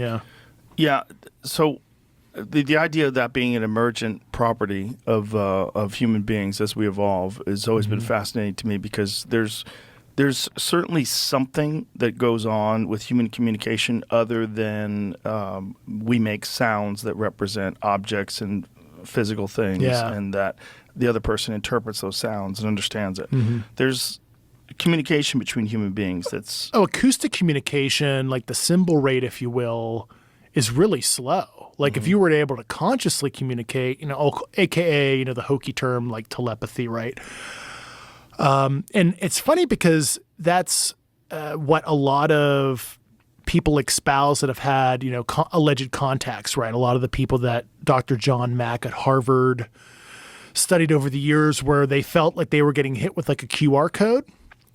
Yeah. Yeah. So the idea of that being an emergent property of human beings as we evolve has always been fascinating to me, because there's certainly something that goes on with human communication other than we make sounds that represent objects and physical things, and that the other person interprets those sounds and understands it. There's communication between human beings that's... acoustic communication, like the symbol rate, if you will, is really slow. Like if you were able to consciously communicate, AKA, the hokey term like telepathy, right? And it's funny because that's what a lot of people espouse that have had, alleged contacts, right? A lot of the people that Dr. John Mack at Harvard studied over the years, where they felt like they were getting hit with like a QR code.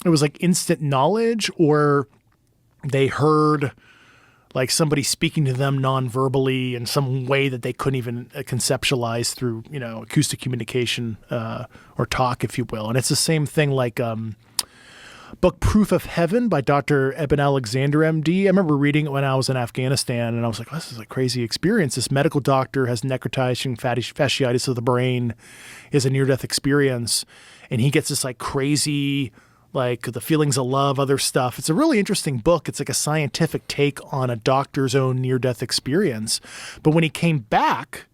It was like instant knowledge, or they heard like somebody speaking to them non-verbally in some way that they couldn't even conceptualize through, acoustic communication or talk, if you will. And it's the same thing like book Proof of Heaven by Dr. Eben Alexander, MD. I remember reading it when I was in Afghanistan, and I was like, this is a crazy experience. This medical doctor has necrotizing fasciitis of the brain, he has a near-death experience, and he gets this like crazy... like the feelings of love, other stuff. It's a really interesting book. It's like a scientific take on a doctor's own near-death experience. But when he came back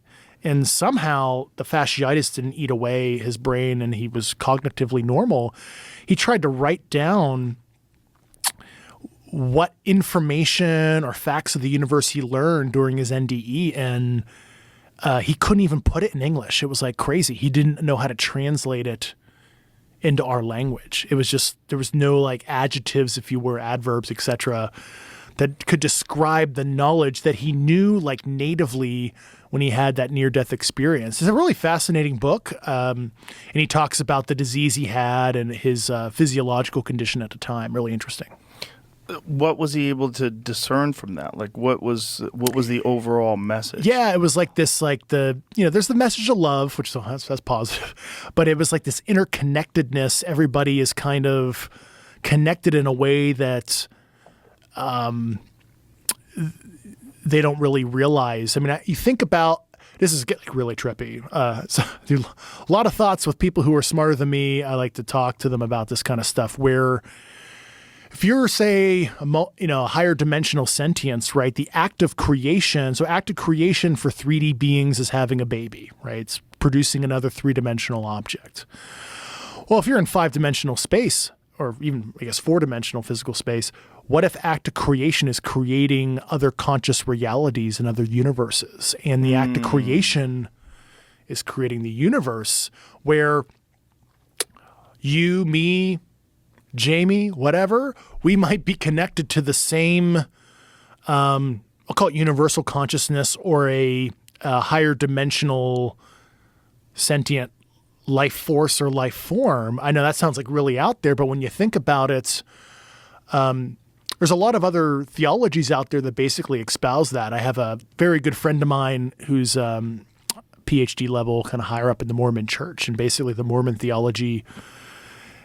and somehow the fasciitis didn't eat away his brain and he was cognitively normal, he tried to write down what information or facts of the universe he learned during his NDE, and he couldn't even put it in English. It was like crazy. He didn't know how to translate it into our language. It was just, there was no like adjectives, if you were, adverbs, etc., that could describe the knowledge that he knew like natively when he had that near-death experience. It's a really fascinating book. And he talks about the disease he had and his physiological condition at the time. Really interesting. What was he able to discern from that? Like, what was the overall message? Yeah, it was like this, like there's the message of love, which that's positive, but it was like this interconnectedness. Everybody is kind of connected in a way that they don't really realize. I mean, you think about, this is getting really trippy. So a lot of thoughts with people who are smarter than me. I like to talk to them about this kind of stuff, where if you're, say, a higher dimensional sentience, right, the act of creation, so act of creation for 3D beings is having a baby, right? It's producing another three-dimensional object. Well, if you're in five-dimensional space, or even, I guess, four-dimensional physical space, what if act of creation is creating other conscious realities and other universes? And the act of creation is creating the universe where you, me, Jamie, whatever, we might be connected to the same, I'll call it universal consciousness, or a higher dimensional sentient life force or life form. I know that sounds like really out there, but when you think about it, there's a lot of other theologies out there that basically espouse that. I have a very good friend of mine who's PhD level, kind of higher up in the Mormon church, and basically the Mormon theology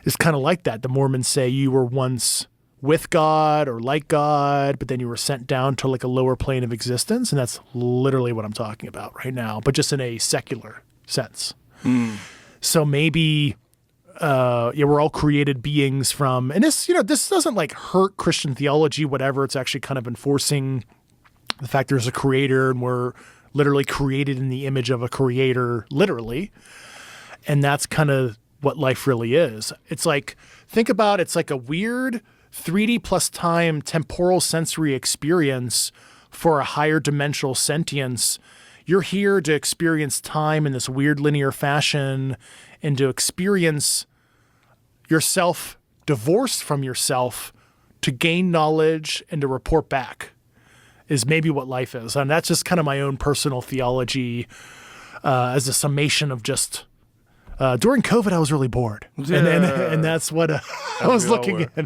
is kind of like that. The Mormons say you were once with God or like God, but then you were sent down to like a lower plane of existence. And that's literally what I'm talking about right now, but just in a secular sense. So maybe, we're all created beings from, and this, this doesn't like hurt Christian theology, whatever. It's actually kind of enforcing the fact there's a creator and we're literally created in the image of a creator, literally. And that's kind of what life really is. It's like, think about, it's like a weird 3D plus time temporal sensory experience for a higher dimensional sentience. You're here to experience time in this weird linear fashion and to experience yourself divorced from yourself, to gain knowledge and to report back, is maybe what life is. And that's just kind of my own personal theology as a summation of just... during COVID, I was really bored, and that's what I was looking at.